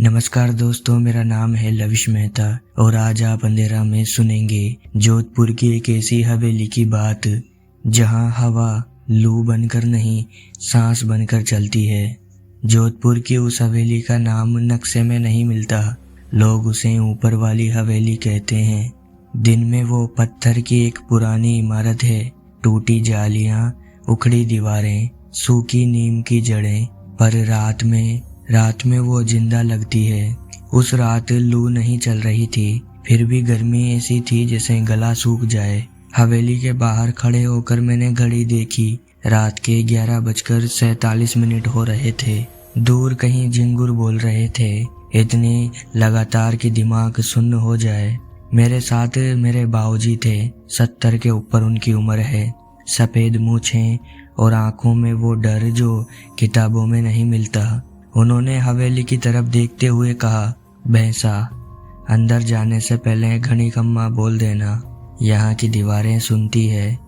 नमस्कार दोस्तों, मेरा नाम है लविश मेहता और आज आप अंधेरा में सुनेंगे जोधपुर की एक ऐसी हवेली की बात जहां हवा लू बनकर नहीं सांस बनकर चलती है। जोधपुर की उस हवेली का नाम नक्शे में नहीं मिलता, लोग उसे ऊपर वाली हवेली कहते हैं। दिन में वो पत्थर की एक पुरानी इमारत है, टूटी जालियां, उखड़ी दीवारें, सूखी नीम की जड़ें, पर रात में वो जिंदा लगती है। उस रात लू नहीं चल रही थी, फिर भी गर्मी ऐसी थी जैसे गला सूख जाए। हवेली के बाहर खड़े होकर मैंने घड़ी देखी, रात के 11:47 हो रहे थे। दूर कहीं झिंगुर बोल रहे थे, इतनी लगातार कि दिमाग सुन्न हो जाए। मेरे साथ मेरे बाऊजी थे, 70 के ऊपर उनकी उम्र है, सफेद मूछें और आंखों में वो डर जो किताबों में नहीं मिलता। उन्होंने हवेली की तरफ देखते हुए कहा, भैंसा, अंदर जाने से पहले घड़ी कम्मा बोल देना, यहाँ की दीवारें सुनती है।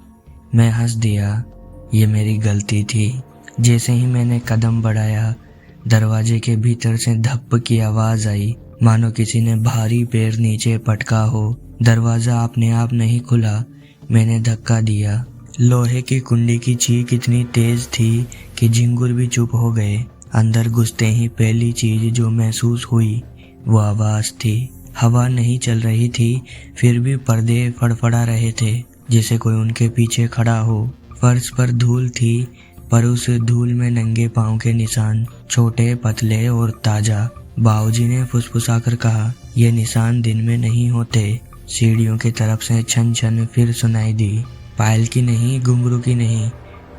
मैं हंस दिया, ये मेरी गलती थी। जैसे ही मैंने कदम बढ़ाया, दरवाजे के भीतर से धप्प की आवाज आई, मानो किसी ने भारी पैर नीचे पटका हो। दरवाजा अपने आप नहीं खुला, मैंने धक्का दिया। लोहे की कुंडी की चीख इतनी तेज थी कि झिंगुर भी चुप हो गए। अंदर घुसते ही पहली चीज जो महसूस हुई वो आवाज थी। हवा नहीं चल रही थी, फिर भी पर्दे फड़फड़ा रहे थे जैसे कोई उनके पीछे खड़ा हो। फर्श पर धूल थी, पर उस धूल में नंगे पांव के निशान, छोटे पतले और ताजा। बाऊजी ने फुसफुसाकर कहा, ये निशान दिन में नहीं होते। सीढ़ियों की तरफ से छन छन फिर सुनाई दी, पायल की नहीं, घुंघरू की नहीं,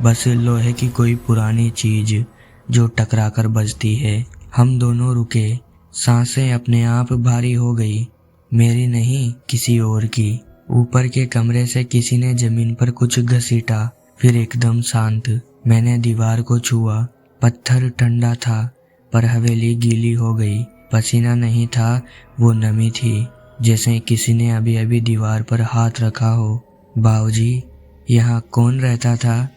बस लोहे की कोई पुरानी चीज जो टकरा कर बजती है। हम दोनों रुके, सांसें अपने आप भारी हो गई, मेरी नहीं किसी और की। ऊपर के कमरे से किसी ने जमीन पर कुछ घसीटा, फिर एकदम शांत। मैंने दीवार को छुआ, पत्थर ठंडा था पर हवेली गीली हो गई। पसीना नहीं था, वो नमी थी, जैसे किसी ने अभी अभी दीवार पर हाथ रखा हो। बाऊजी, यहाँ कौन रहता था?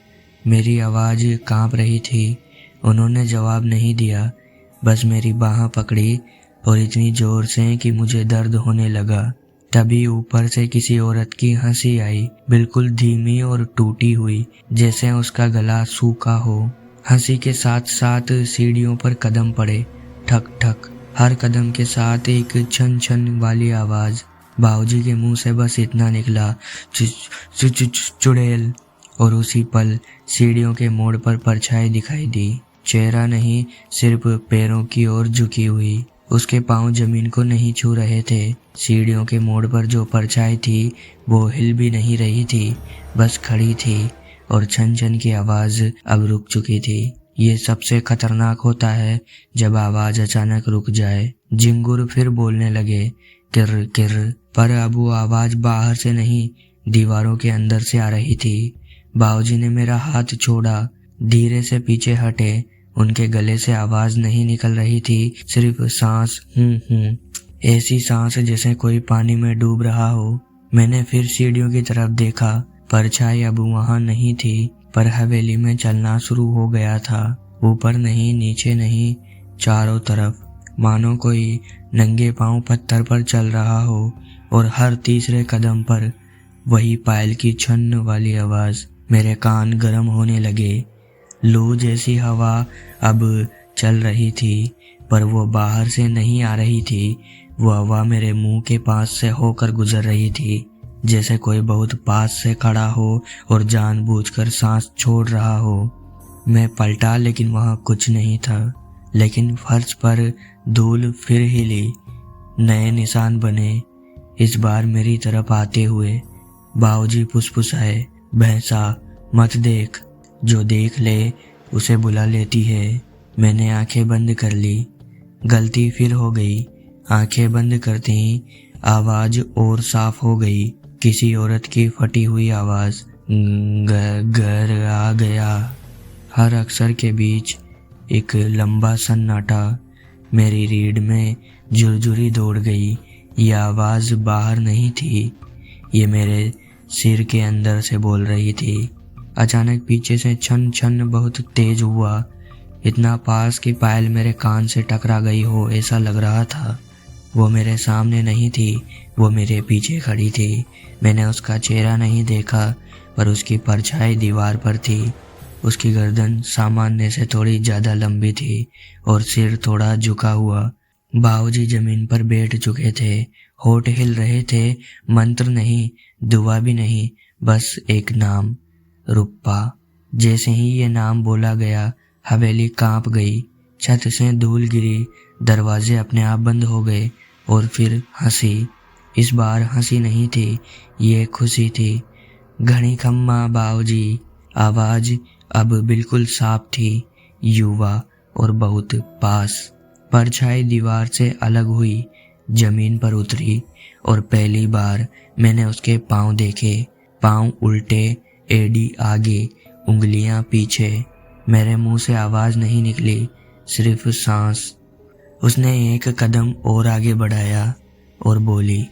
मेरी आवाज कांप रही थी। उन्होंने जवाब नहीं दिया, बस मेरी बाह पकड़ी और इतनी जोर से कि मुझे दर्द होने लगा। तभी ऊपर से किसी औरत की हंसी आई, बिल्कुल धीमी और टूटी हुई, जैसे उसका गला सूखा हो। हंसी के साथ साथ सीढ़ियों पर कदम पड़े, ठक ठक, हर कदम के साथ एक छन छन वाली आवाज। बाऊजी के मुंह से बस इतना निकला, चुड़ैल। और उसी पल सीढ़ियों के मोड़ पर परछाई दिखाई दी, चेहरा नहीं, सिर्फ पैरों की ओर झुकी हुई। उसके पांव जमीन को नहीं छू रहे थे। सीढ़ियों के मोड़ पर जो परछाई थी वो हिल भी नहीं रही थी, बस खड़ी थी, और छन छन की आवाज अब रुक चुकी थी। ये सबसे खतरनाक होता है जब आवाज अचानक रुक जाए। झिंगुर फिर बोलने लगे, किर किर, पर अब वो आवाज बाहर से नहीं, दीवारों के अंदर से आ रही थी। बाऊजी ने मेरा हाथ छोड़ा, धीरे से पीछे हटे। उनके गले से आवाज नहीं निकल रही थी, सिर्फ सांस, ऐसी सांस जैसे कोई पानी में डूब रहा हो। मैंने फिर सीढ़ियों की तरफ देखा, परछाई अब वहां नहीं थी, पर हवेली में चलना शुरू हो गया था। ऊपर नहीं, नीचे नहीं, चारों तरफ, मानो कोई नंगे पांव पत्थर पर चल रहा हो। और हर तीसरे कदम पर वही पायल की छन वाली आवाज। मेरे कान गर्म होने लगे। लू जैसी हवा अब चल रही थी, पर वो बाहर से नहीं आ रही थी। वो हवा मेरे मुंह के पास से होकर गुजर रही थी, जैसे कोई बहुत पास से खड़ा हो और जानबूझकर सांस छोड़ रहा हो। मैं पलटा, लेकिन वहां कुछ नहीं था। लेकिन फर्श पर धूल फिर हिली, नए निशान बने, इस बार मेरी तरफ आते हुए। बाऊजी फुसफुसाए, भैंसा, मत देख, जो देख ले उसे बुला लेती है। मैंने आंखें बंद कर ली। गलती फिर हो गई। आंखें बंद करते ही आवाज और साफ हो गई, किसी औरत की फटी हुई आवाज, घर आ गया। हर अक्षर के बीच एक लंबा सन्नाटा। मेरी रीढ़ में झुरझुरी दौड़ गई। ये आवाज बाहर नहीं थी, ये मेरे सिर के अंदर से बोल रही थी। अचानक पीछे से छन छन बहुत तेज हुआ। इतना पास कि पायल मेरे कान से टकरा गई हो ऐसा लग रहा था। वो मेरे सामने नहीं थी, वो मेरे पीछे खड़ी थी। मैंने उसका चेहरा नहीं देखा, पर उसकी परछाई दीवार पर थी। उसकी गर्दन सामान्य से थोड़ी ज्यादा लंबी थी और सिर थोड़ा झुका हुआ। बाबूजी जमीन पर बैठ चुके थे, होठ हिल रहे थे। मंत्र नहीं, दुआ भी नहीं, बस एक नाम, रुप्पा। जैसे ही ये नाम बोला गया, हवेली कांप गई, छत से धूल गिरी, दरवाजे अपने आप बंद हो गए। और फिर हंसी। इस बार हंसी नहीं थी, ये खुशी थी। घनी खम्मा बाबूजी। आवाज अब बिल्कुल साफ थी, युवा और बहुत पास। परछाई दीवार से अलग हुई, जमीन पर उतरी और पहली बार मैंने उसके पांव देखे। पांव उल्टे, एड़ी आगे, उंगलियां पीछे। मेरे मुंह से आवाज नहीं निकली, सिर्फ सांस। उसने एक कदम और आगे बढ़ाया और बोली,